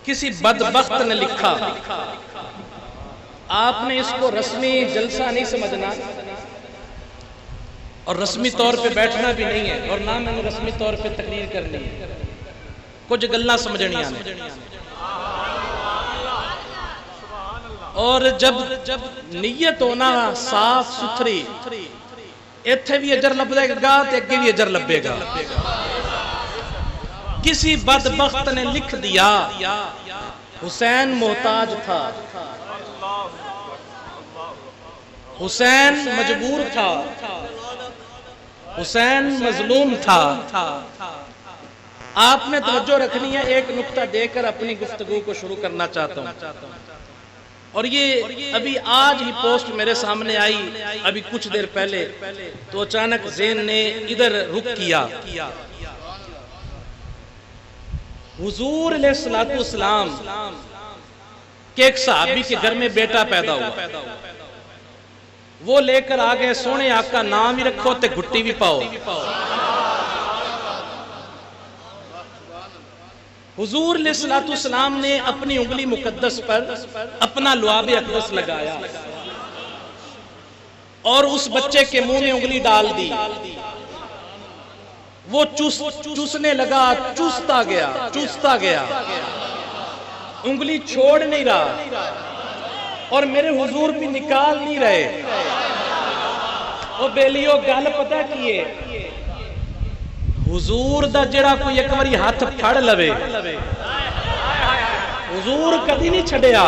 کسی بدبخت نے لکھا، آپ نے اس کو رسمی جلسہ نہیں سمجھنا اور رسمی طور پہ بیٹھنا بھی نہیں ہے، اور نہ میں نے رسمی طور پہ تقریر کرنی ہے، کچھ گلاں سمجھنی آنے۔ اور جب نیت ہونا صاف ستھری، ایتھے بھی اجر لبے گا تے اگے بھی اجر لبے گا۔ کسی بدبخت نے لکھ دیا حسین محتاج تھا، حسین مجبور تھا، حسین مظلوم تھا۔ آپ نے توجہ رکھنی ہے، ایک نقطہ دے کر اپنی گفتگو کو شروع کرنا چاہتا ہوں، اور یہ ابھی آج ہی پوسٹ میرے سامنے آئی ابھی کچھ دیر پہلے، تو اچانک ذہن نے ادھر رک کیا۔ حضور علیہ السلام کہ ایک صحابی کے گھر میں بیٹا پیدا ہوا، وہ لے کر آگئے، سونے آقا نام ہی رکھو تے گھٹی بھی پاؤ۔ حضور علیہ السلام نے اپنی انگلی مقدس پر اپنا لعاب اقدس لگایا اور اس بچے کے منہ میں انگلی ڈال دی۔ وہ چوسنے لگا، چوستا گیا، انگلی چھوڑ نہیں رہا، اور میرے حضور بھی نکال نہیں رہے۔ اور بیلیو گل پتہ کیے، حضور دا جڑا کوئی ایک باری ہاتھ پھڑ لوے، حضور کدی نہیں چھڑیا،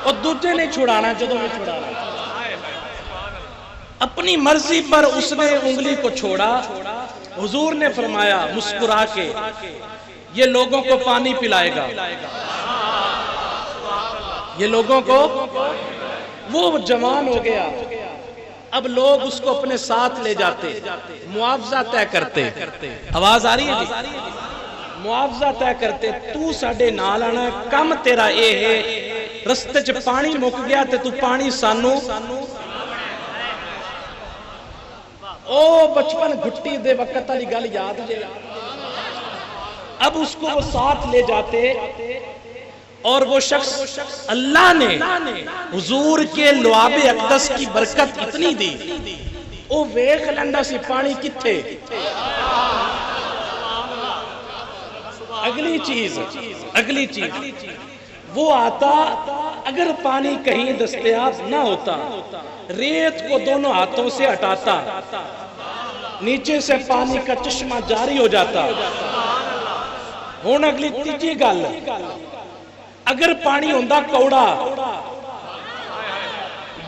اور دوجے نہیں چھڑانا جدوں میں چھڑانا۔ اپنی مرضی پر اس نے انگلی کو چھوڑا۔ حضور نے فرمایا مسکرا کے، یہ لوگوں کو پانی پلائے گا، یہ لوگوں کو، وہ جوان ہو گیا، اب لوگ اس کو اپنے ساتھ لے جاتے، معاوضہ طے کرتے۔ آواز آ رہی ہے جی؟ معاوضہ طے کرتے، تو ساڈے نال آنا، کم تیرا اے ہے، رستے چ پانی مک گیا تے تو پانی سانو۔ او بچپن گھٹی دے وقت والی گل یاد جے، اب اس کو وہ ساتھ لے جاتے، اور وہ شخص، اللہ نے حضور کے لعاب اقدس کی برکت اتنی دی، او ویکھ لیندا سی پانی کتھے۔ اگلی چیز وہ آتا، اگر پانی کہیں دستیاب نہ ہوتا، ریت کو دونوں ہاتھوں سے ہٹاتا، نیچے سے پانی کا چشمہ جاری ہو جاتا۔ ہون اگلی تیجی گل، اگر پانی ہوندہ کوڑا،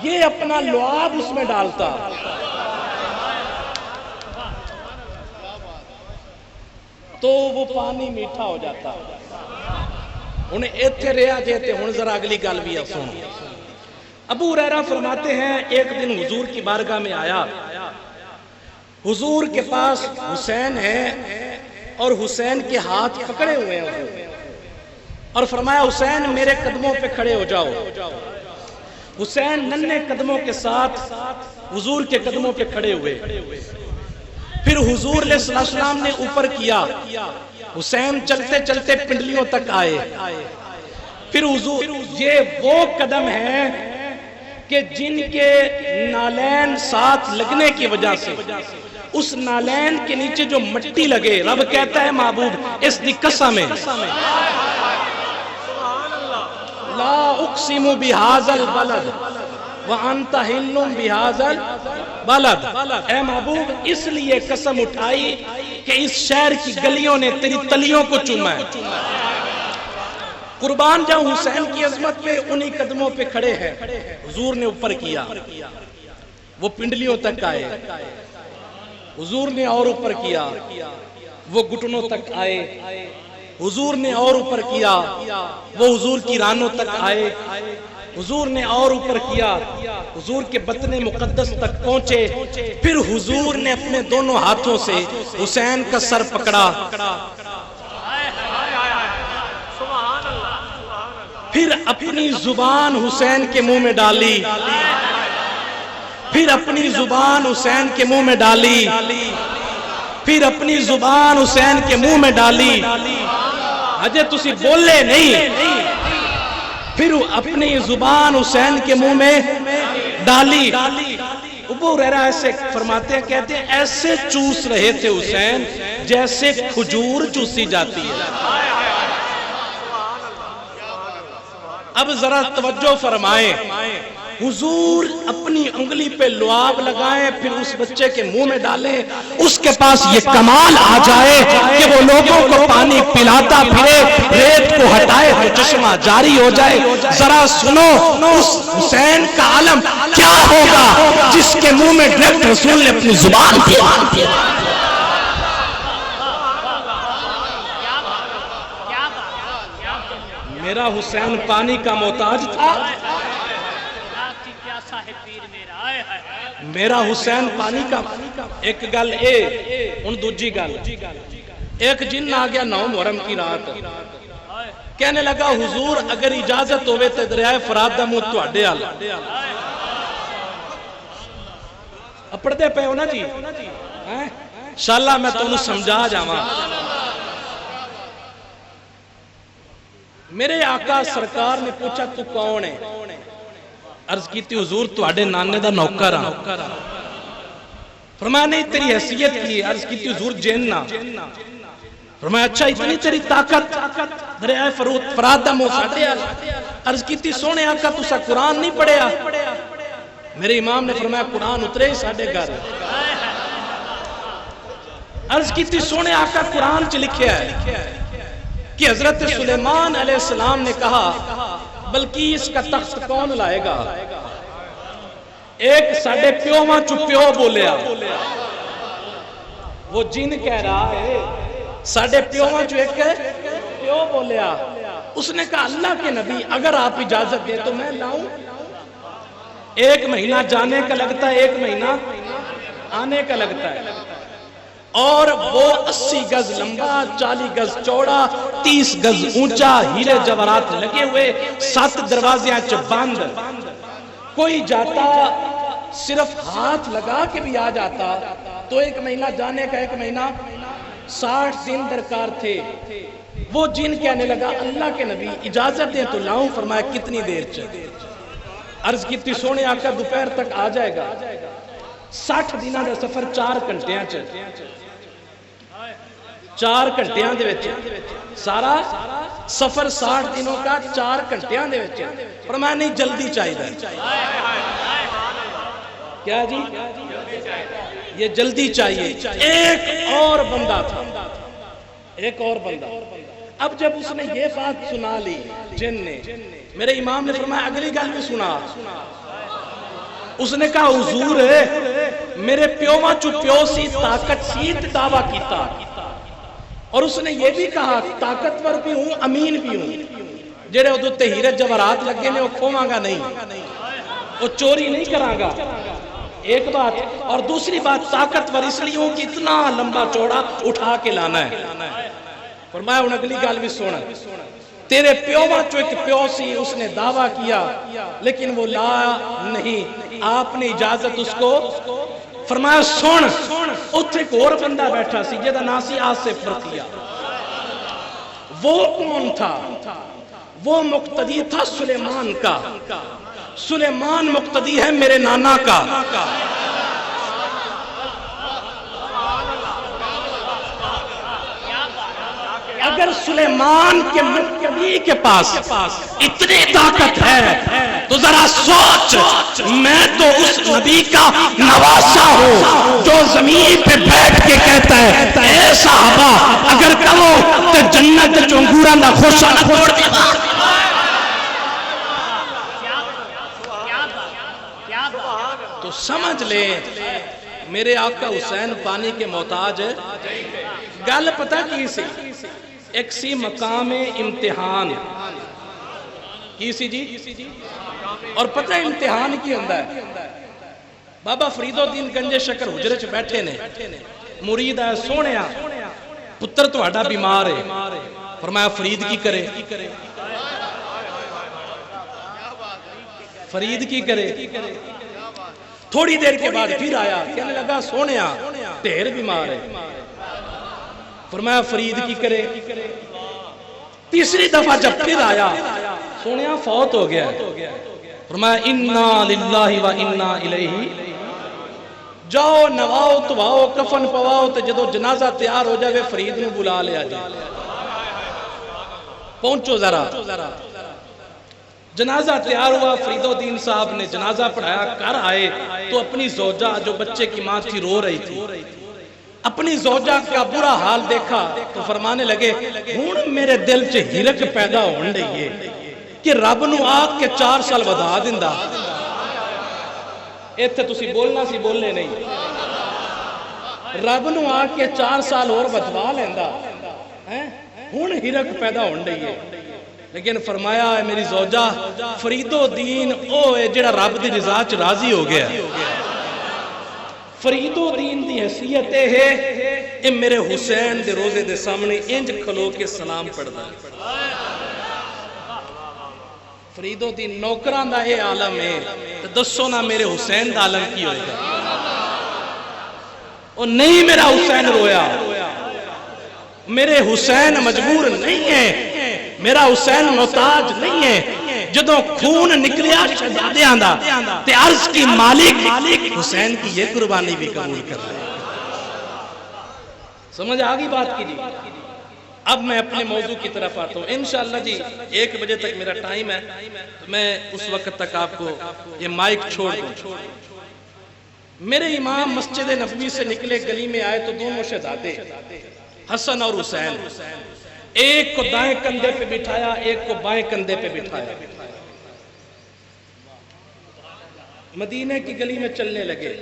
یہ اپنا لعاب اس میں ڈالتا، تو وہ پانی میٹھا ہو جاتا۔ انہیں ایتھے رہا جیتے، ہون ذرا اگلی گل بھی سن۔ ابو ہریرہ فرماتے ہیں ایک دن حضور کی بارگاہ میں آیا، حضور کے پاس حسین ہے اور حسین کے ہاتھ پکڑے ہوئے ہیں، اور فرمایا حسین میرے قدموں پہ کھڑے ہو جاؤ۔ حسین ننھے قدموں کے ساتھ حضور کے قدموں پہ کھڑے ہوئے، پھر حضور علیہ السلام نے اوپر کیا، حسین چلتے چلتے پنڈلیوں تک آئے، پھر حضور، یہ وہ قدم ہیں کہ جن کے نالین ساتھ لگنے کی وجہ سے اس نالین کے نیچے جو مٹی لگے، رب کہتا ہے محبوب اس دی قسم ہے، لا اقسم بہذا البلد وانت حل بہذا البلد، اے محبوب اس لیے قسم اٹھائی کہ اس شہر کی گلیوں نے تیری تلیوں کو چوما ہے۔ قربان جاؤں حسین کی عظمت پہ، انہی قدموں پہ کھڑے ہیں۔ حضور نے اوپر کیا، وہ پنڈلیوں تک آئے، حضور نے اور اوپر کیا، وہ گھٹنوں تک آئے، حضور نے اور اوپر کیا، وہ حضور کی رانوں تک آئے، حضور نے اور اوپر کیا، حضور کے بطن مقدس تک پہنچے، پھر حضور نے اپنے دونوں ہاتھوں سے حسین کا سر پکڑا، پھر اپنی زبان حسین کے منہ میں ڈالی، پھر اپنی زبان حسین کے منہ میں ڈالی، پھر اپنی زبان حسین کے منہ میں ڈالی، اجے تسی بولے نہیں، پھر اپنی زبان حسین کے منہ میں ڈالی۔ ابو ہریرہ ایسے فرماتے ہیں، کہتے ہیں ایسے چوس رہے تھے حسین جیسے کھجور چوسی جاتی ہے۔ اب ذرا توجہ فرمائیں، حضور اپنی انگلی پہ لعاب لگائیں، پھر اس بچے کے منہ میں ڈالیں، اس کے پاس یہ کمال آ جائے کہ وہ لوگوں کو پانی پلاتا پھرے، ریت کو ہٹائے تو چشمہ جاری ہو جائے۔ ذرا سنو اس حسین کا عالم کیا ہوگا جس کے منہ میں ڈائریکٹ رسول نے اپنی زبان دی۔ میرا حسین پانی کا محتاج تھا، میرا حسین پانی کا۔ ایک گل اے ان دوجی گل، ایک جن آ گیا 9 محرم کی رات، کہنے لگا حضور اگر اجازت ہوئے تے دریائے فرات دا منہ تواڈے آل پڑھدے پے ہو نا جی، انشاءاللہ میں تمہیں سمجھا جاواں۔ میرے آقا سرکار نے پوچھا تو کون ہے؟ عرض کی تھی حضور تواڈے نانے دا نوکر ہاں۔ فرمایا نہیں تیری حیثیت کی؟ عرض کی تھی حضور جن نہ۔ فرمایا اچھا اتنی تیری طاقت، دریائے فرات دا منہ ساڈے آل۔ عرض کی تھی سونے آقا تسا قرآن نہیں پڑھیا؟ میرے امام نے فرمایا قرآن اترے ہی ساڈے گھر۔ عرض کی تھی سونے آقا قرآن چ لکھیا ہے کہ حضرت سلیمان علیہ السلام نے کہا بلکہ اس کا تخت کون لائے گا؟ ایک ساڑھے پیو ماں چو پیو بولیا، وہ جن کہہ رہا ہے ساڑھے پیو ماں چو ایک پیو بولیا۔ اس نے کہا اللہ کے نبی اگر آپ اجازت دے تو میں لاؤں۔ 1 مہینہ جانے کا لگتا ہے، 1 مہینہ آنے کا لگتا ہے، اور وہ 80 گز لمبا، 40 گز چوڑا، 30 گز اونچا، ہیرے جواہرات لگے ہوئے، 7 دروازیاں چ بند۔ کوئی جاتا صرف ہاتھ لگا کے بھی آ جاتا تو 1 مہینہ جانے کا، 1 مہینہ 60 دن درکار تھے۔ وہ جن کہنے لگا اللہ کے نبی اجازت دیں تو لاؤں۔ فرمایا کتنی دیر چاہیے؟ عرض کتنی سونے آقا دوپہر تک آ جائے گا۔ 60 دنوں کا سفر 4 گھنٹیاں چاہیے، 4 گھنٹیاں دے وچ سارا سفر 60 دنوں کا 4 گھنٹیاں دے وچ۔ فرمایا نہیں جلدی چاہیے۔ کیا جی؟ یہ جلدی چاہیے۔ ایک اور بندہ تھا، ایک اور بندہ۔ اب جب اس نے یہ بات سنا لی جن نے، میرے امام نے فرمایا اگلی گل بھی سنا۔ اس نے کہا حضور میرے پیو ماں چو پیو سی طاقت سی دعویٰ کیتا، اور اس نے یہ بھی کہا طاقتور بھی ہوں امین بھی ہوں، جڑے ادھو تے ہیرے جواہرات لگے نے وہ کھواں گا نہیں، وہ چوری نہیں کراں گا۔ ایک بات، اور دوسری بات طاقتور اس لیے ہوں کہ اتنا لمبا چوڑا اٹھا کے لانا ہے۔ فرمایا ان اگلی گل بھی سونا، تیرے پیو ماں چو ایک پیو سی، اس نے دعویٰ کیا لیکن وہ لا نہیں، آپ نے اجازت اس کو۔ فرمایا سن، اتھے ایک اور بندہ بیٹھا سی جیدہ ناسی آصف رکھیا۔ وہ کون تھا؟ وہ مقتدی تھا سلیمان کا۔ سلیمان مقتدی ہے میرے نانا کا۔ اگر سلیمان کے مقتدی کے پاس اتنی طاقت ہے تو ذرا سوچ، میں تو اس نبی کا نواسا ہوں جو زمین پہ بیٹھ کے کہتا ہے اے صحابہ اگر کہو تو جنت چنگورا نہ خوشا نہ توڑ دے۔ تو سمجھ لے میرے آقا حسین پانی کے محتاج ہے۔ گل پتہ کی سی؟ ایک سی مقام امتحان کی سی جی، اور پتہ امتحان کی ہوندہ ہے؟ بابا فرید الدین گنج شکر حجرے چ بیٹھے نے، مرید ہے سونیا پتر تو ہڈا بیمار ہے۔ فرمایا فرید کی کرے؟ فرید کی کرے؟ تھوڑی دیر کے بعد پھر آیا، کہنے لگا سونیا ڈھیر بیمار ہے۔ فرمایا فرید کی کرے؟ تیسری دفعہ جب پھر آیا سونیا فوت ہو گیا فرمایا انا للہ و انا الیہ، جاؤ نواؤ تواؤ کفن پواؤ تے جدو جنازہ تیار ہو جائے فرید نے بلا لیا جائے، پہنچو ذرا۔ جنازہ تیار ہوا، فرید الدین صاحب نے جنازہ پڑھایا، کر آئے تو اپنی زوجہ جو بچے کی ماں تھی رو رہی تھی، اپنی زوجہ کا برا حال دیکھا تو فرمانے لگے ہون میرے دل چ ہرک پیدا ہون رہی ہے کہ رب نو آگ کے 4 سال ودا دیندا، ایتھے تسی بولنا سی بولنے نہیں، رب نو آگ کے 4 سال اور ودوا لیندا ہون ہرک پیدا ہون رہی ہے۔ لیکن فرمایا ہے میری زوجہ فرید الدین او ہے جڑا رب دی رضا چ راضی ہو گیا، فرید الدین دی حیثیت ہے اے میرے حسین دے روزے دے سامنے انج کھلو کے سلام پڑھدا، فرید الدین نوکران دا اے عالم ہے تو دسو نا میرے حسین دا عالم کی ہوئے گا؟ او نہیں میرا حسین رویا، میرے حسین مجبور نہیں ہے، میرا حسین محتاج نہیں ہے، جدو خون نکلیا شہزادیاں دا تے عرض کی مالک حسین کی یہ قربانی بھی قبول کر رہے ہیں۔ سمجھ آگئی بات کی جی؟ اب میں اپنے موضوع کی طرف آتا ہوں انشاءاللہ جی 1 بجے تک میرا ٹائم ہے، تو میں اس وقت تک آپ کو یہ مائک چھوڑ دوں۔ میرے امام مسجد نبوی سے نکلے گلی میں آئے تو دونوں شہزادے حسن اور حسین، ایک کو دائیں کندھے پہ بٹھایا ایک کو بائیں کندھے پہ بٹھایا، مدینے کی گلی میں چلنے لگے،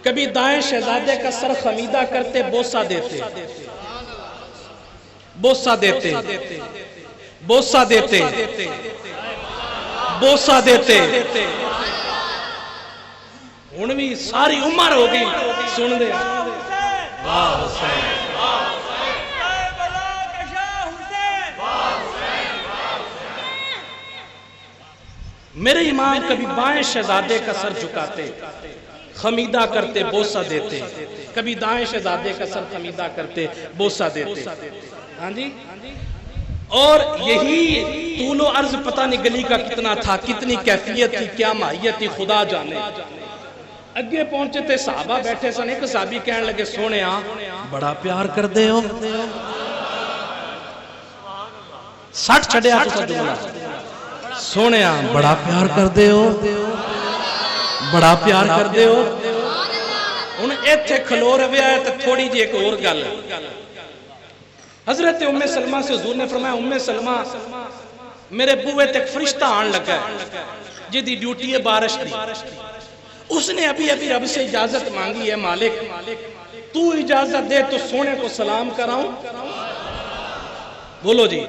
کبھی دائیں شہزادے کا سر خمیدہ کرتے بوسہ دیتے، بوسہ دیتے، بوسہ دیتے، بوسہ دیتے، انوی ساری عمر ہو گئی سن دے واہ حسین، میرے امام کبھی بائیں شہزادے کا سر جھکاتے خمیدہ کرتے بوسہ دیتے، کبھی دائیں شہزادے کا سر خمیدہ کرتے بوسہ دیتے، ہاں جی، اور یہی طول و عرض پتہ نہیں گلی کا کتنا تھا، کتنی کیفیت تھی، کیا ماہیت تھی خدا جانے۔ اگے پہنچے تھے صحابہ بیٹھے سن، ایک صحابی کہنے لگے سونے بڑا پیار کر دے ہو، سٹ چھڑے آپ کو جملہ سونے بڑا پیار کر دے ہو، بڑا پیار کر دے ہو، انہیں ایتھے کھلو رویا ہے تو تھوڑی جی ایک اور گل ہے۔ حضرت ام سلمہ سے حضور نے فرمایا ام سلمہ میرے بوئے تک فرشتہ آن لگا ہے جدی ڈیوٹی ہے بارش دی، اس نے ابھی رب سے اجازت مانگی ہے مالک تو اجازت دے تو سونے کو سلام کراؤں، بولو جی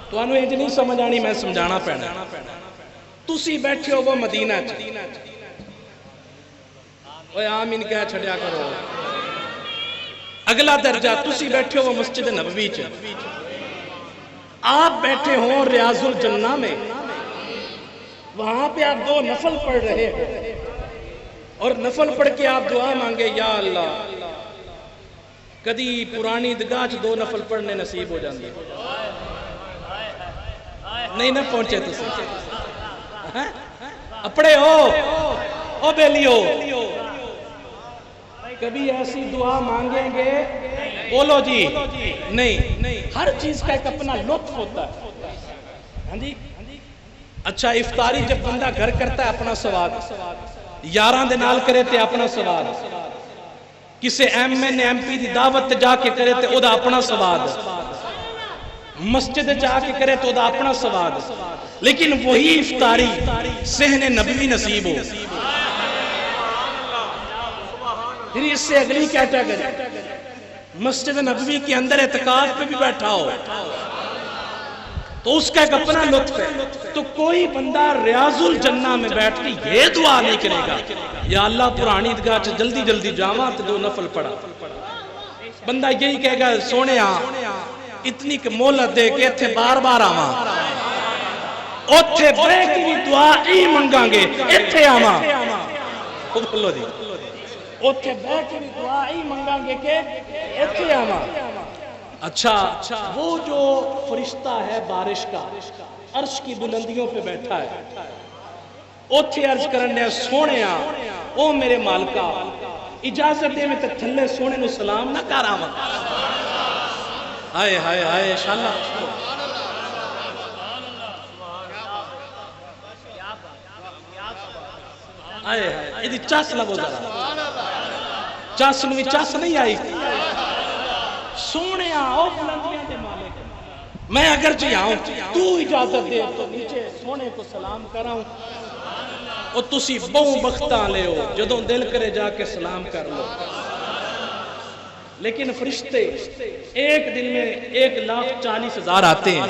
تو انہوں انج نہیں سمجھ آنی میں سمجھانا پہنا، تسی بیٹھے ہو وہ مدینہ چ اوہ آمین کہہ چھڑیا کرو، اگلا درجہ تسی بیٹھے ہو وہ مسجد نبوی چ، آپ بیٹھے ہوں ریاض الجنہ میں، وہاں پہ آپ 2 نفل پڑھ رہے ہیں اور نفل پڑھ کے آپ دعا مانگے یا اللہ، کدی پرانی دگاہ 2 نفل پڑھنے نصیب ہو جاندے نہیں نہ پہنچے تسی اپڑے ہو او بیلی ہو، کبھی ایسی دعا مانگیں گے بولو جی نہیں، ہر چیز کا ایک اپنا لطف ہوتا ہے، ہاں جی، اچھا افطاری جب بندہ گھر کرتا ہے اپنا سواد، یاراں دے نال کرے تے اپنا سواد، کسے ایم این ایم پی دی دعوت جا کے کرے تے او دا اپنا سواد، مسجد جا کے کرے تو دا اپنا سواد، لیکن وہی افطاری صحن نبوی نصیب ہو، پھر اس سے اگلی کیٹیگری مسجد نبوی کے اندر اعتکاف پہ بھی بیٹھا ہو تو اس کا ایک اپنا لطف ہے۔ تو کوئی بندہ ریاض الجنہ میں بیٹھ کے یہ دعا نہیں کرے گا یا اللہ پرانی عیدگاہ چ جلدی جلدی جاواں تے 2 نفل پڑھا، بندہ یہی کہے گا سونے اتنی کہ مہلت دے کے اتھے بار بار آواں، اتھے بے کی دعا ہی منگاں گے اتھے آواں، بولو جی اتھے بے کی دعا ہی منگاں گے کہ اتھے آواں۔ اچھا وہ جو فرشتہ ہے بارش کا عرش کی بلندیوں پہ بیٹھا ہے اوتھے عرض کرنے سونے او میرے مالکا اجازت دے میں تے تھلے سونے نو سلام نہ کراواں ہائے ہائے ہائے انشاءاللہ آئے ہائے یہ چاس لگو ذرا چاس نوی چاس نہیں آئی سونے او بلندیاں دے مالک میں اگر چاہوں تو اجازت دے تو نیچے سونے کو سلام کراؤں اور تسی بہوں بختاں لے ہو جدوں دل کرے جا کے سلام کر لو لیکن فرشتے ایک دن میں 1,40,000 آتے ہیں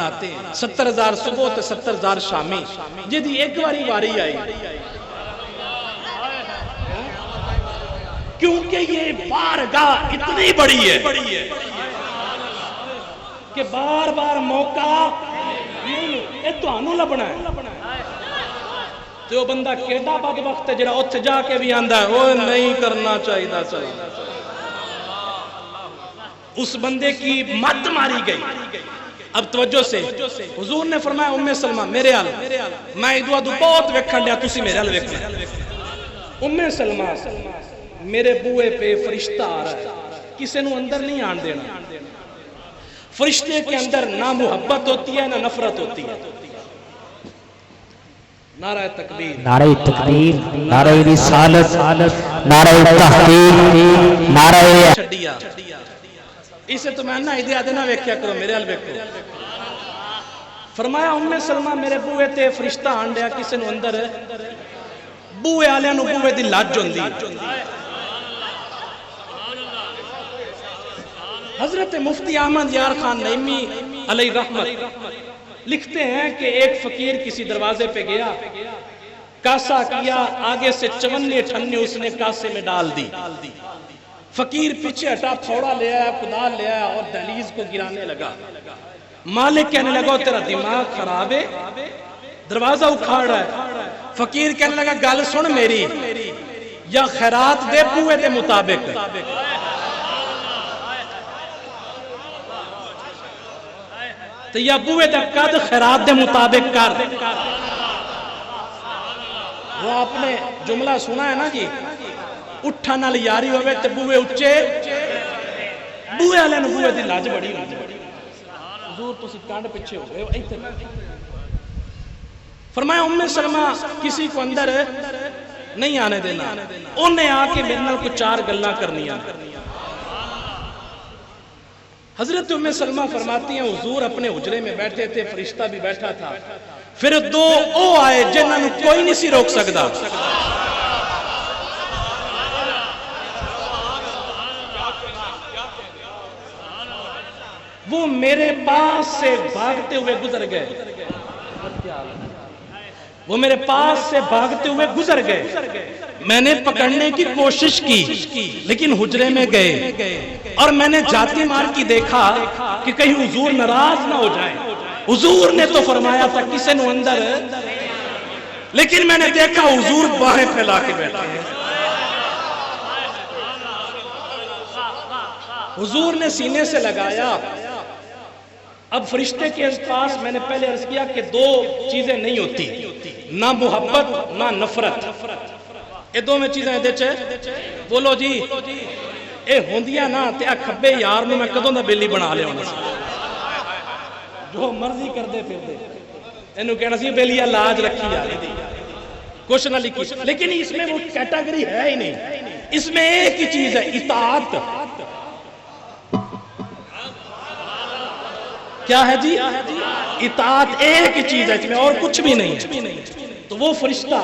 70,000 صبح تے 70,000 شامی جدی ایک واری واری آئی کیونکہ یہ بارگاہ اتنی بڑی ہے کہ بار بار موقع یہ تو آنو لبنا ہے تو وہ بندہ کیڑا بدبخت ہے جڑا اتھے جا کے بھی آندہ ہے وہ نہیں کرنا چاہیے چاہیے اس بندے کی مت ماری گئی اب توجہ سے حضور نے فرمایا ام سلمہ میرے حال میں ادو ادو بہت ویکھن لیا تسی میرے حال ویکھن ام سلمہ میرے بوئے پہ فرشتہ آ رہا ہے کسی نو اندر نہیں آن دینا فرشتے کے اندر نہ محبت ہوتی ہے نہ نفرت ہوتی ہے نعرہ تکبیر نعرہ تکبیر نعرہ رسالت نعرہ تحقیق نعرہ چھڑیا اسے تو میں نہ ایدی آدھے نہ ویکھیا کرو میرے حال ویکھو فرمایا ام سلمہ میرے بوئے تے فرشتہ آن دیا کسی نو اندر بوئے آلیاں نو بوئے دی لاج جون دی حضرت مفتی احمد یار خان نعیمی علیہ رحمت لکھتے ہیں کہ ایک فقیر کسی دروازے پہ گیا کاسا کیا آگے سے 54 اس نے کاسے میں ڈال دی فقیر پیچھے ہٹا تھوڑا لے آیا کدال لے آیا اور دہلیز کو گرانے لگا مالک کہنے لگا تیرا دماغ خراب ہے دروازہ اکھاڑ رہا ہے فقیر کہنے لگا گل سن میری یا خیرات دے بوئے دے مطابق تو یا بوئے دے قد خیرات دے مطابق کر وہ آپ نے جملہ سنا ہے نا جی اٹھا نال یاری ہوئے تے بوئے اچھے بوئے آلے نو بوئے دی لاج بڑی حضور تو سی کانڈ پچھے ہوئے فرمایا ام سلمہ کسی کو اندر نہیں آنے دینا انہیں آکے میرے نال کو 4 گلاں کرنی حضرت ام سلمہ فرماتی ہیں حضور اپنے حجرے میں بیٹھے تھے فرشتہ بھی بیٹھا تھا پھر 2 او آئے جنہاں نو کوئی نہیں سی روک سکدا وہ میرے پاس سے بھاگتے ہوئے گزر گئے وہ میرے پاس سے بھاگتے ہوئے گزر گئے میں نے پکڑنے کی کوشش کی لیکن حجرے میں گئے اور میں نے جاتی مار کی دیکھا کہ کہیں حضور ناراض نہ ہو جائیں حضور نے تو فرمایا تھا کسی نو اندر لیکن میں نے دیکھا حضور باہیں پھیلا کے بیٹھے ہیں حضور نے سینے سے لگایا اب فرشتے کے پاس میں نے پہلے عرض کیا کہ 2 چیزیں نہیں ہوتی نہ محبت نہ نفرت یہ 2 میں چیزیں دے چھے بولو جی اے ہوندیاں نا تے کھبے یار نو میں کدوں دا بیلی بنا لے ہونا سی جو مرضی کر دے پھر دے انہوں کہنا سی بیلیا لاج رکھی جا رہی کچھ نہ لکھی لیکن اس میں وہ کیٹاگری ہے ہی نہیں اس میں ایک ہی چیز ہے اطاعت کیا ہے جی اطاعت ایک ہی چیز ہے اس میں اور کچھ بھی نہیں ہے تو وہ فرشتہ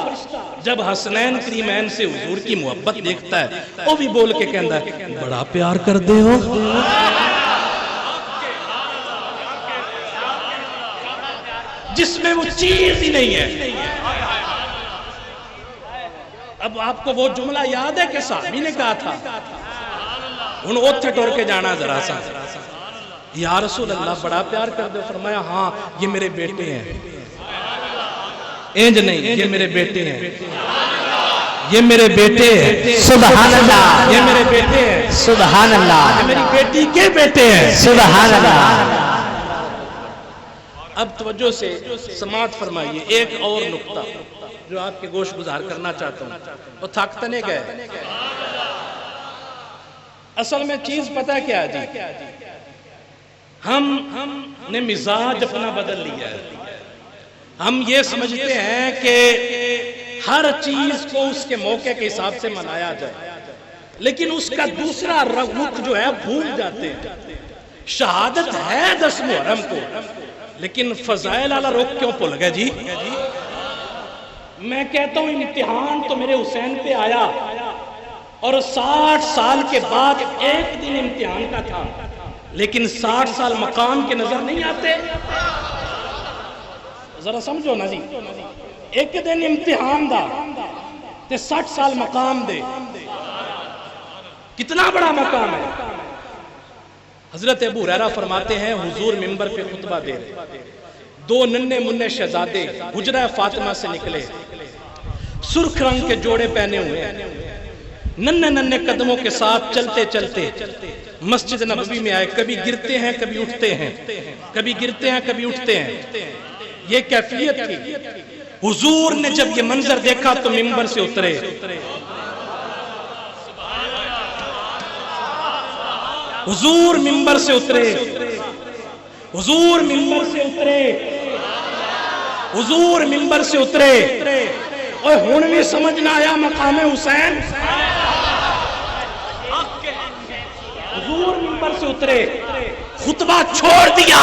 جب حسنین کریمین سے حضور کی محبت دیکھتا ہے وہ بھی بول کے کہندا ہے بڑا پیار کر دے ہو جس میں وہ چیز ہی نہیں ہے اب آپ کو وہ جملہ یاد ہے کہ صحابی نے کہا تھا انہوں اوتھے ٹور کے جانا ذرا سا یا رسول اللہ بڑا پیار کر دے فرمایا ہاں یہ میرے بیٹے ہیں انج نہیں یہ میرے بیٹے ہیں یہ میرے بیٹے ہیں سبحان اللہ یہ میرے بیٹے ہیں سبحان اللہ، آج میری بیٹی کے بیٹے ہیں۔ سبحان اللہ۔ اب توجہ سے سماعت فرمائیے، ایک اور نقطہ جو آپ کے گوش گزار کرنا چاہتا ہوں، وہ تھک تنے گئے۔ اصل میں چیز پتہ کیا جی، ہم نے مزاج اپنا بدل لیا ہے۔ ہم یہ سمجھتے ہیں کہ ہر چیز کو اس کے موقع کے حساب سے منایا جائے، لیکن اس کا دوسرا رخ جو ہے بھول جاتے ہیں۔ شہادت ہے 10 محرم کو، لیکن فضائل والا رخ کیوں بھول گئے جی؟ میں کہتا ہوں امتحان تو میرے حسین پہ آیا، اور 60 سال کے بعد ایک دن امتحان کا تھا، لیکن 60 سال مقام کے نظر نہیں آتے۔ ذرا سمجھو نا جی، ایک دن امتحان دا تے 60 سال مقام دے، کتنا بڑا مقام ہے۔ حضرت ابو ہریرہ فرماتے ہیں حضور منبر پہ خطبہ دے رہے، 2 ننھے منھے شہزادے حجرہ فاطمہ سے نکلے، سرخ رنگ کے جوڑے پہنے ہوئے ہیں، ننھے ننھے قدموں کے ساتھ چلتے چلتے مسجد نبوی میں آئے۔ کبھی گرتے ہیں کبھی اٹھتے ہیں، کبھی گرتے ہیں کبھی اٹھتے ہیں، یہ کیفیت تھی۔ حضور نے جب یہ منظر دیکھا تو منبر سے اترے، حضور منبر سے اترے، حضور منبر سے اترے، حضور منبر سے اترے۔ اور ہن بھی سمجھ نہ آیا مقام حسین؟ حضور منبر سے اترے، خطبہ چھوڑ دیا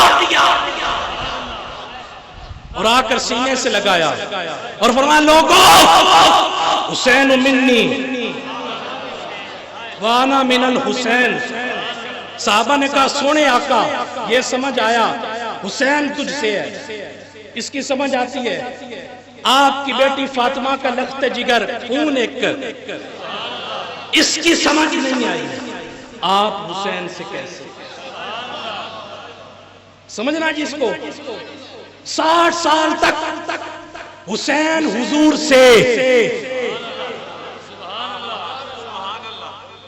اور آ کر سینے سے لگایا اور فرمایا لوگو حسین منی وانا من الحسین۔ صحابہ نے کہا سونے آقا یہ سمجھ آیا حسین تجھ سے ہے، اس کی سمجھ آتی ہے، آپ کی بیٹی فاطمہ کا لخت جگر خون ایک، اس کی سمجھ نہیں آئی، آپ حسین سے کیسے؟ سمجھنا جی اس کو۔ 60 سال تک حسین حضور سے،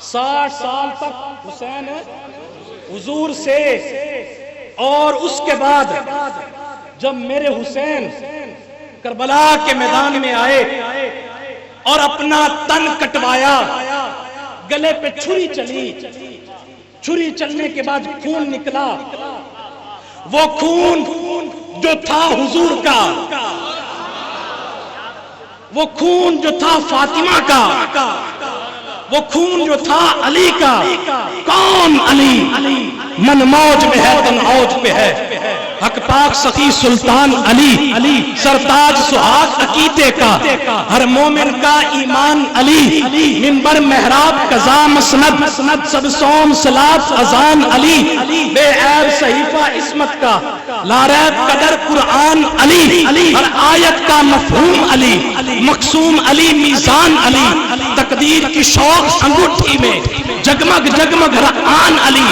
60 سال تک حسین حضور سے، اور اس کے بعد جب میرے حسین کربلا کے میدان میں آئے اور اپنا تن کٹوایا، گلے پہ چھری چلی، چھری چلنے کے بعد خون نکلا، وہ خون جو تھا حضور کا، وہ خون جو تھا فاطمہ کا، وہ خون جو تھا علی کا۔ کون علی؟ من موج میں ہے تن اوج پہ ہے، حق پاک سخی سلطان علی، سرتاج سہاگ عقیدے کا، ہر مومن کا ایمان علی، منبر محراب قضا مسند، سب سوم صلاۃ اذان علی، بے عیب صحیفہ عصمت کا، لا ریب قدر قرآن علی، ہر آیت کا مفہوم علی، مقسوم علی میزان علی، تقدیر کی شوق انگوٹھی میں جگمگ جگمگ رقان علی،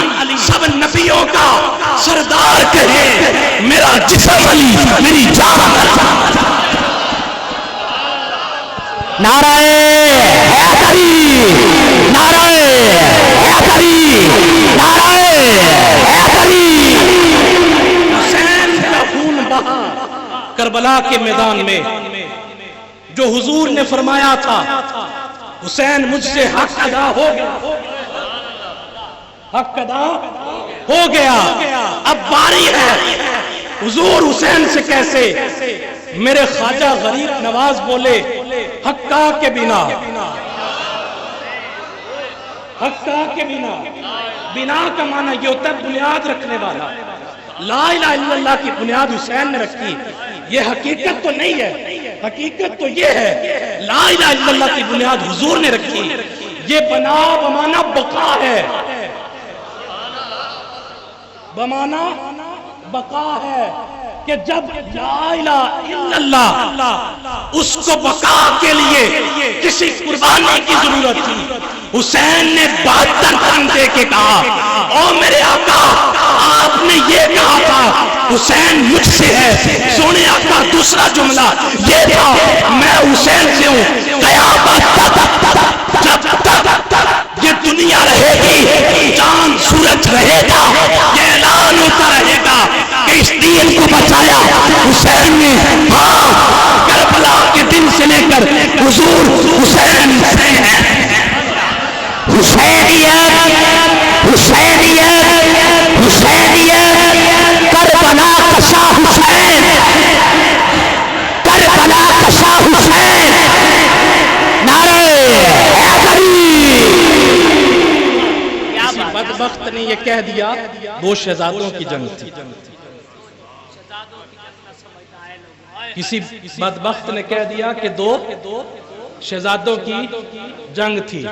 سب نبیوں کا سردار کہے میرا جسم علی، میری جان علی۔ نعرہ حیدری، نعرہ حیدری، نعرہ حیدری۔ حسین کا خون بہا کربلا کے میدان میں، جو حضور نے فرمایا تھا حسین مجھ سے حق ادا ہو گیا، حق ادا ہو گیا، اب باری ہے حضور حسین سے کیسے؟ میرے خواجہ غریب نواز بولے حقا کے بنا، حقا کے بنا، بنا کا معنی یہ ہوتا ہے بنیاد رکھنے والا۔ لا الہ الا اللہ کی بنیاد حسین نے رکھی، یہ حقیقت تو نہیں ہے، حقیقت تو یہ ہے لا الہ الا اللہ کی بنیاد حضور نے رکھی۔ یہ بنا بمانا بقا ہے، بمانا بقا ہے، کہ جب لا الہ الا اللہ اس کو بقا کے لیے کسی قربانی کی ضرورت تھی، حسین نے 72 تن دے کے کہا او میرے آقا آپ نے یہ کہا تھا حسین مجھ سے ہے، سونے آقا دوسرا جملہ یہ تھا میں حسین سے ہوں، قیامت تک جب تک یہ دنیا رہے گی کر حضور حسین حسینیت حسینیت حسینیت کربلا کا شاہ حسین کربلا کا شاہ حسین نعرہ حیدری. کسی بدبخت نے یہ کہہ دیا دو شہزادوں کی جنگ تھی. کسی بدبخت نے کہہ دیا کہ دو شہزادوں کی جنگ تھی.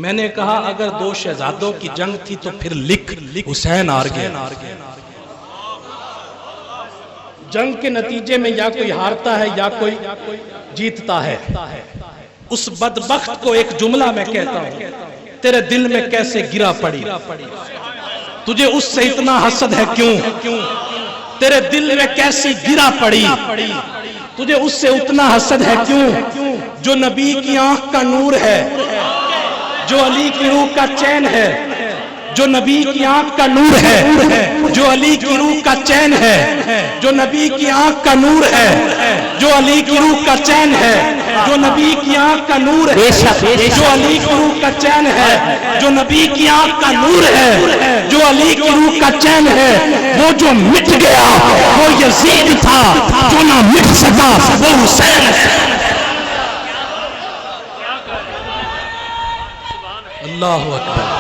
میں نے کہا اگر دو شہزادوں کی جنگ تھی تو پھر لکھ حسین ہار گیا. جنگ کے نتیجے میں یا کوئی ہارتا ہے یا کوئی جیتتا ہے. اس بدبخت کو ایک جملہ میں کہتا ہوں، تیرے دل میں کیسے گرا پڑی، تجھے اس سے اتنا حسد ہے کیوں، تیرے دل میں کیسی گرا پڑی، تجھے اس سے اتنا حسد ہے کیوں، جو نبی کی آنکھ کا نور ہے، جو علی کی روح کا چین ہے، جو نبی کی آنکھ کا نور ہے، جو علی کی روح کا چین ہے، جو نبی کی آنکھ کا نور ہے، جو علی کی روح کا چین ہے، جو نبی کی آنکھ کا نور ہے، جو علی کی روح کا چین ہے، جو نبی کی آنکھ کا نور ہے، جو علی کی روح کا چین ہے. وہ جو مٹ گیا وہ یزید تھا، جو نہ مٹ سکا وہ حسین ہے. اللہ اکبر.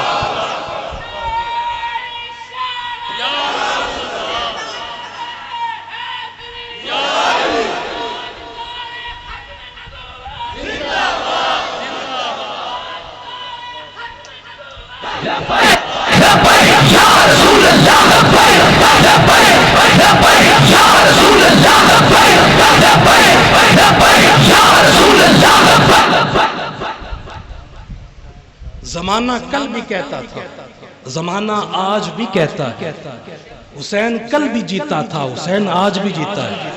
زمانہ کل بھی کہتا تھا، زمانہ آج بھی کہتا ہے، حسین کل بھی جیتا تھا، حسین آج بھی جیتا ہے.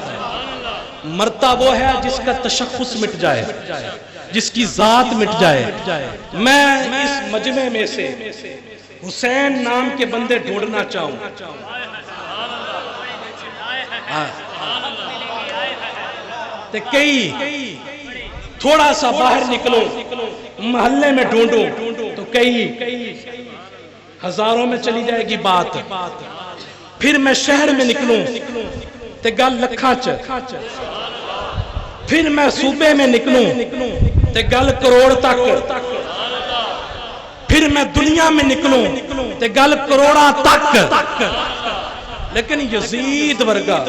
مرتا وہ ہے جس کا تشخص مٹ جائے، جس کی ذات مٹ جائے. میں اس مجمع میں سے حسین نام کے بندے ڈھونڈنا چاہوں. تو کئی تھوڑا سا باہر نکلو، محلے میں ڈھونڈو تو کئی ہزاروں میں چلی جائے گی بات. پھر میں شہر میں نکلوں تے گل لکھاں چ، پھر میں صوبے میں نکلوں تے گل کروڑ تک، پھر میں دنیا میں نکلوں تے گل کروڑا تک. لیکن یزید ورگا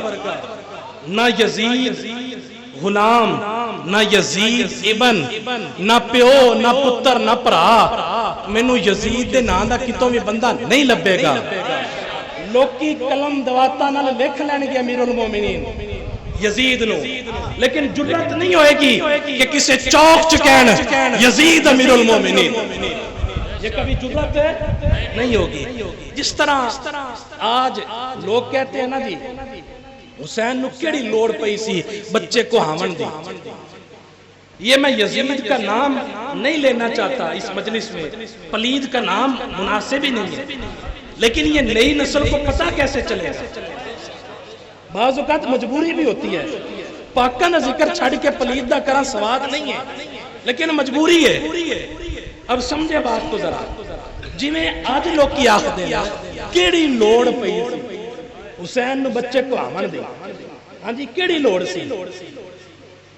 نہ یزید غلام، نہ یزید ابن، نہ پیو، نہ پتر، نہ پرا، مینوں یزید دے نام دا کتوں بھی بندہ نہیں لبے گا. لوکی قلم دواتا نال لکھ لین گے امیر المومنین یزید نو، لیکن جرت نہیں ہوئے گی کہ کسے چوک چکین یزید امیر المومنین. یہ کبھی جرت نہیں ہوگی. جس طرح آج لوگ کہتے ہیں نا جی حسین نو کیڑی لوڑ پئی سی بچے کو ہامن دی. یہ میں یزید کا نام نہیں لینا چاہتا اس مجلس میں، پلید کا نام مناسب ہی نہیں ہے، لیکن یہ نئی نسل کو پتہ کیسے چلے گا. بعض اوقات مجبوری بھی ہوتی ہے. پاکا نہ ذکر چھڑ کے پلید دا کرا سواد نہیں ہے، لیکن مجبوری ہے. اب سمجھے بات کو ذرا، جی میں آج لوگ کی آخ دینا کیڑی لوڑ پئی سی حسین نو بچے کو آمن دے. ہاں جی کیڑی لوڑ سی.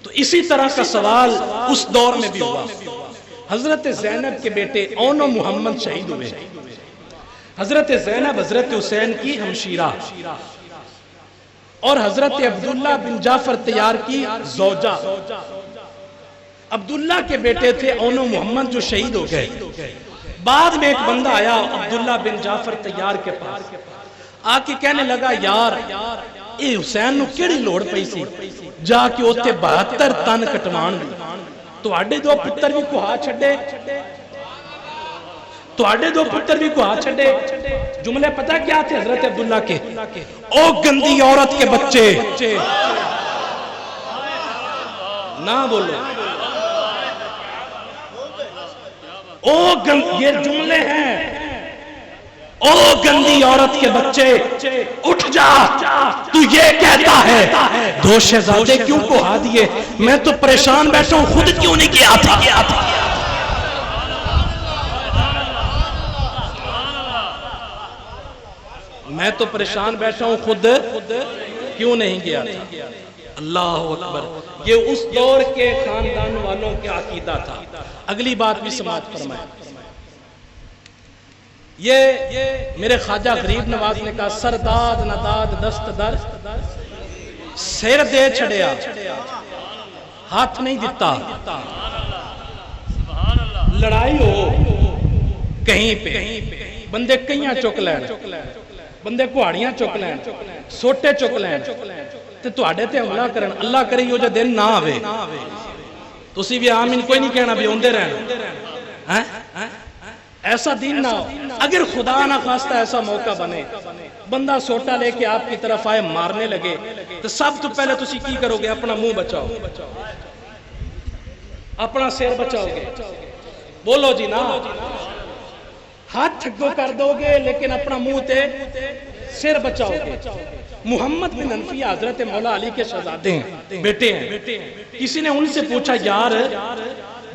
تو اسی طرح کا سوال اس دور میں بھی ہوا. حضرت زینب کے بیٹے اون و محمد شہید ہوئے. حضرت زینب حضرت حسین کی ہمشیرہ اور حضرت عبداللہ بن جعفر تیار کی زوجہ. عبداللہ کے بیٹے تھے اون و محمد جو شہید ہو گئے. بعد میں ایک بندہ آیا عبداللہ بن جعفر تیار کے پاس، آ کے کہنے لگا یار اے حسین نو کیڑی لوڑ پئی سی جا کے اوتے 72 تن کٹوان دی. تواڈے دو پتر بھی کوہا چھڈے، تواڈے دو پتر بھی کوہا چھڈے. جملے پتہ کیا تھے حضرت عبداللہ کے؟ او گندی عورت کے بچے، نہ بولو او یہ جملے ہیں. او گندی عورت کے بچے اٹھ جا تو یہ کہتا ہے دو شہزادے کیوں کوہا دیے، میں تو پریشان بیٹھا ہوں، خود کیوں نہیں کیا تھا؟ میں تو پریشان بیٹھا ہوں، خود کیوں نہیں گیا تھا؟ اللہ اکبر، یہ اس دور کے خاندان والوں کا عقیدہ تھا۔ اگلی بات بھی سماعت فرمائے، یہ میرے خواجہ غریب نواز نے کہا سرداد نداد دست در سر دے چھڑیا، ہاتھ نہیں دیتا۔ لڑائی ہو کہیں پہ بندے کئیاں چک لین، بندے کوہاڑیاں چک لین، سوٹے چک لین تے تواڈے تے حملہ کرن، اللہ کرے یہ جو دن نہ آوے، تسی بھی آمین کوئی نہیں کہنا بھی ہوندے رہن، ایسا دین نہ ہو۔ اگر خدا نہ خواستہ ایسا موقع بنے، بندہ سوٹا لے کے آپ کی طرف آئے مارنے لگے، تو سب تو پہلے تسی کی کرو گے؟ اپنا منہ بچاؤ، اپنا سیر بچاؤ گے، بولو جی نا، ہاتھ تھگو کر دو گے لیکن اپنا منہ تے سر بچاؤ گے۔ محمد بن حنفیہ حضرت مولا علی کے شہزادے ہیں، بیٹے ہیں۔ کسی نے ان سے پوچھا یار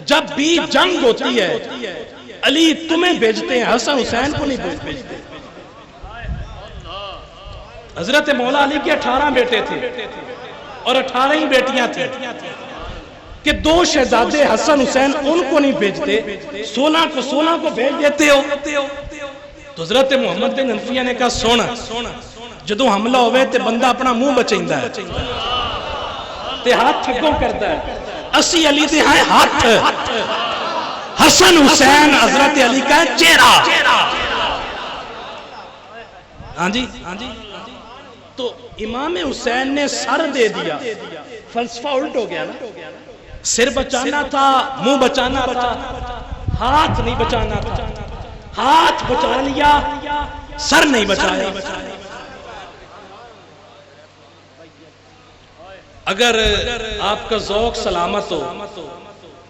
جب بھی جنگ ہوتی ہے علی تمہیں بھیجتے ہیں، حسن حسین کو نہیں بھیجتے؟ حضرت مولا علی کے 18 بیٹے تھے اور 18 ہی بیٹیاں تھیں کہ دو شہزادے حسن حسین ان کو نہیں بھیجتے، 16 کو بھیج دیتے ہو؟ تو حضرت محمد بن حنفیہ نے کہا سونا جدو حملہ ہوئے تے بندہ اپنا منہ بچائندہ ہے تے ہاتھ تھگوں کرتا ہے، اسی علی دے ہیں ہاتھ، حسن حسین حضرت علی کا چہرہ۔ ہاں جی، تو امام حسین نے سر دے دیا، فلسفہ الٹ ہو گیا نا، سر بچانا تھا، منہ بچانا تھا، ہاتھ نہیں بچانا تھا، ہاتھ بچا لیا سر نہیں بچایا۔ اگر آپ کا ذوق سلامت ہو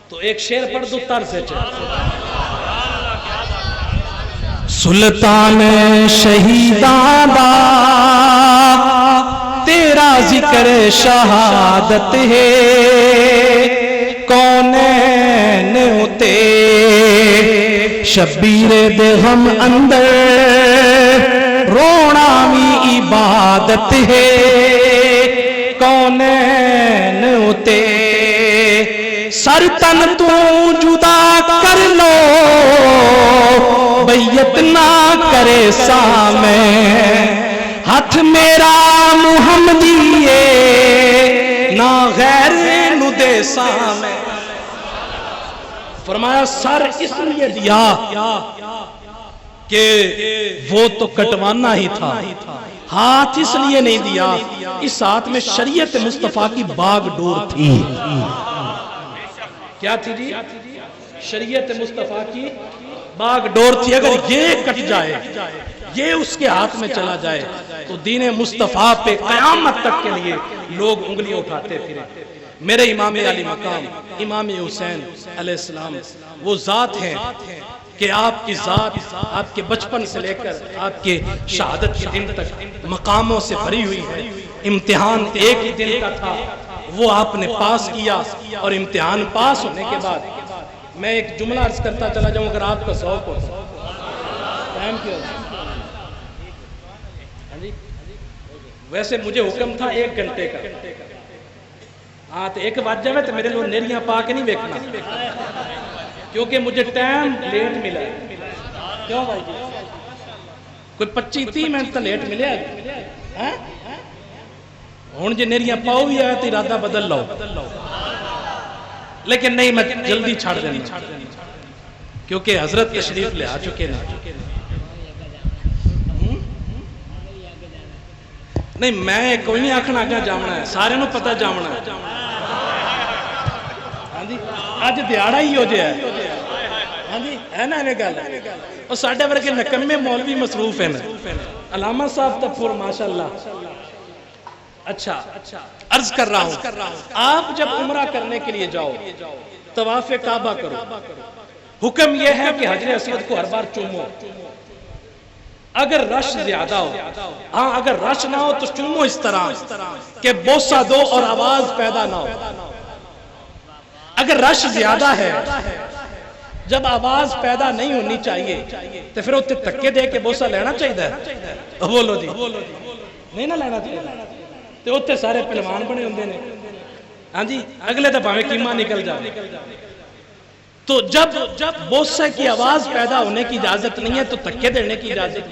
تو ایک شعر پڑھ دو طرز سے چل۔ سلطان شہیدان دا تیرا ذکر شہادت ہے، کونین اتے شبیر دے غم اندر رونا بھی عبادت ہے، کونین اتے سر تن تو جدا کر لو، بیعت نہ کرے سامیں، ہاتھ میرا محمدی ہے نہ غیر نو دے سامیں۔ فرمایا سر اس لیے دیا کہ وہ تو کٹوانا ہی تھا، ہاتھ اس لیے نہیں دیا، اس ہاتھ میں شریعت مصطفیٰ کی باغ ڈور تھی۔ کیا تھی جی؟ شریعت مصطفیٰ کی باغ ڈور تھی۔ اگر یہ کٹ جائے، یہ اس کے ہاتھ میں چلا جائے تو دین مصطفیٰ پہ قیامت تک کے لیے لوگ انگلیاں اٹھاتے پھرے۔ میرے امام علی مقام امام حسین علیہ السلام وہ ذات ہیں کہ آپ کی ذات آپ کے بچپن سے لے کر آپ کے شہادت کے دن تک مقاموں سے بھری ہوئی ہے۔ امتحان ایک ہی دن کا تھا، وہ آپ نے پاس کیا، اور امتحان پاس ہونے کے بعد میں ایک جملہ عرض کرتا چلا جاؤں اگر آپ کا ذوق ہو۔ ویسے مجھے حکم تھا 1 گھنٹے کا، ہاں تو 1 بج جائے تو میرے لوگ نیریاں پا کے نہیں بیکنا، کیونکہ مجھے ٹائم لیٹ ملا ہے۔ کیوں بھائی جی؟ کوئی 25-30 منٹ تو لیٹ ملے ہے، ہون جے نیریاں پاؤ بھی آیا تو ارادہ بدل لو، لیکن نہیں میں جلدی چھاڑ دینا کیونکہ حضرت تشریف لے آ چکے نا۔ نہیں میں کوئی نہیں آکھنا آگا جامنا ہے، سارے نو پتہ جامنا ہے۔ آج دیاڑا ہی ہو جائے ہے نا میں گل، اور ساڑھے ورگے نکمے مولوی مصروف ہیں۔ علامہ صاحب تفور ماشاءاللہ۔ اچھا عرض کر رہا ہوں، آپ جب عمرہ کرنے کے لیے جاؤ طواف کعبہ کرو، حکم یہ ہے کہ حجر اسود کو ہر بار چومو۔ اگر رش زیادہ ہو، ہاں اگر رش نہ ہو تو چومو اس طرح کہ بوسہ دو اور آواز پیدا نہ ہو۔ اگر رش زیادہ ہے، جب آواز پیدا نہیں ہونی چاہیے تو پھر اتنے تکے دے کے بوسہ لینا چاہیے؟ بولو جی نہیں نہ لینا چاہیے، تو اتنے سارے پہلوان بنے ہوندے نے، ہاں جی اگلے تو بھاویں کیما نکل جائے۔ تو جب بوسے کی آواز پیدا ہونے کی اجازت نہیں ہے تو تکے دینے کی اجازت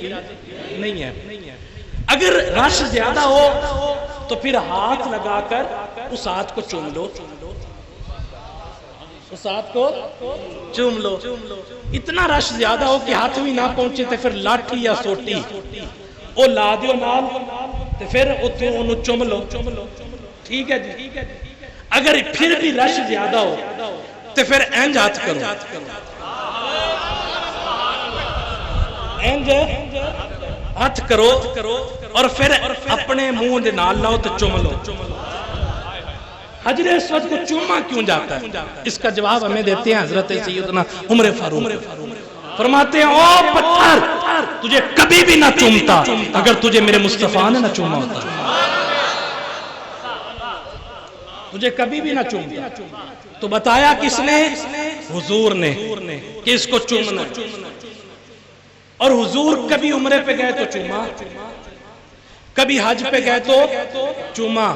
نہیں ہے۔ اگر رش زیادہ ہو تو پھر ہاتھ لگا کر اس ہاتھ کو چوم لو، اس ہاتھ کو چوم لو۔ اتنا رش زیادہ ہو کہ ہاتھ بھی نہ پہنچے تو پھر لاٹھی یا سوٹی وہ لا دیو نال تو پھر انہوں چوم لو، ٹھیک ہے جی۔ اگر پھر بھی رش زیادہ ہو تو پھر اینج ہاتھ کرو، اینج ہاتھ کرو اور پھر اپنے منہ دے نال لاؤ تو چوم لو۔ حجر اسود کو چوما کیوں جاتا ہے؟ اس کا جواب ہمیں دیتے ہیں حضرت سیدنا عمر فاروق، فرماتے ہیں او پتھر تجھے کبھی بھی نہ چومتا اگر تجھے میرے مصطفیٰ نے نہ چوما ہوتا، تجھے کبھی بھی نہ چومتا۔ تو بتایا کس نے؟ حضور نے کہ اس کو چومنا، اور حضور کبھی عمرے پہ گئے تو چوما، کبھی حج پہ گئے تو چوما۔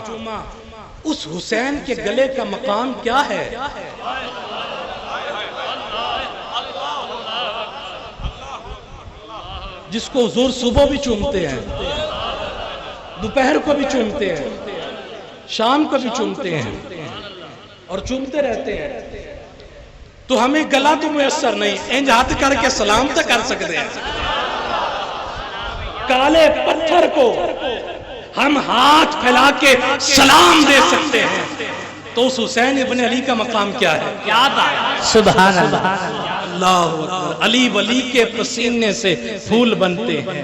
اس حسین کے گلے کا مقام کیا ہے؟ جس کو حضور صبح بھی چومتے ہیں، دوپہر کو بھی چومتے ہیں، شام کو بھی چومتے ہیں اور چومتے رہتے ہیں۔ تو ہمیں گلا تو میسر نہیں، انج ہاتھ کر کے سلام تو کر سکتے ہیں۔ کالے پتھر کو ہم ہاتھ پھیلا کے سلام دے سکتے ہیں، تو اس حسین ابن علی کا مقام کیا ہے؟ کیا بات! سبحان اللہ۔ اللہ اکبر۔ علی ولی کے پسینے سے پھول بنتے ہیں،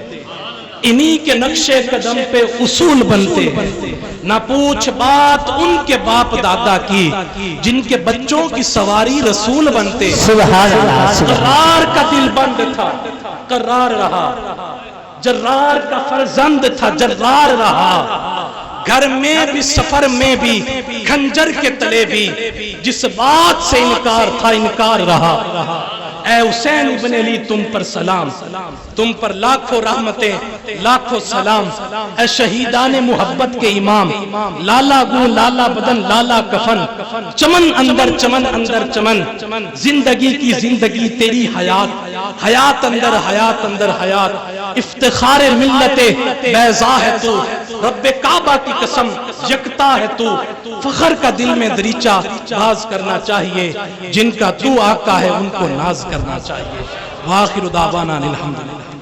انہی کے نقش قدم پہ اصول بنتے ہیں۔ نہ پوچھ بات ان کے باپ دادا کی جن کے بچوں کی سواری رسول بنتے ہیں۔ سبحان اللہ۔ قرار کا دل بند تھا، قرار رہا، جرار کا فرزند تھا، جرار رہا، گھر میں بھی سفر میں بھی خنجر کے تلے بھی جس بات سے انکار تھا انکار رہا۔ اے حسین ابن علی تم پر سلام، تم پر لاکھوں رحمتیں لاکھوں سلام۔ اے شہیدان محبت کے امام، لالا گو لالا بدن لالا کفن، چمن اندر چمن اندر چمن، زندگی کی زندگی تیری حیات، حیات اندر حیات اندر حیات، افتخار ملت بیضا ہے تو، رب کعبہ کی قسم یکتا ہے تو، فخر کا دل میں دریچہ باز کرنا چاہیے، جن کا تو آقا ہے ان کو ناز کرنا چاہیے۔ وآخر دعوانا الحمدللہ۔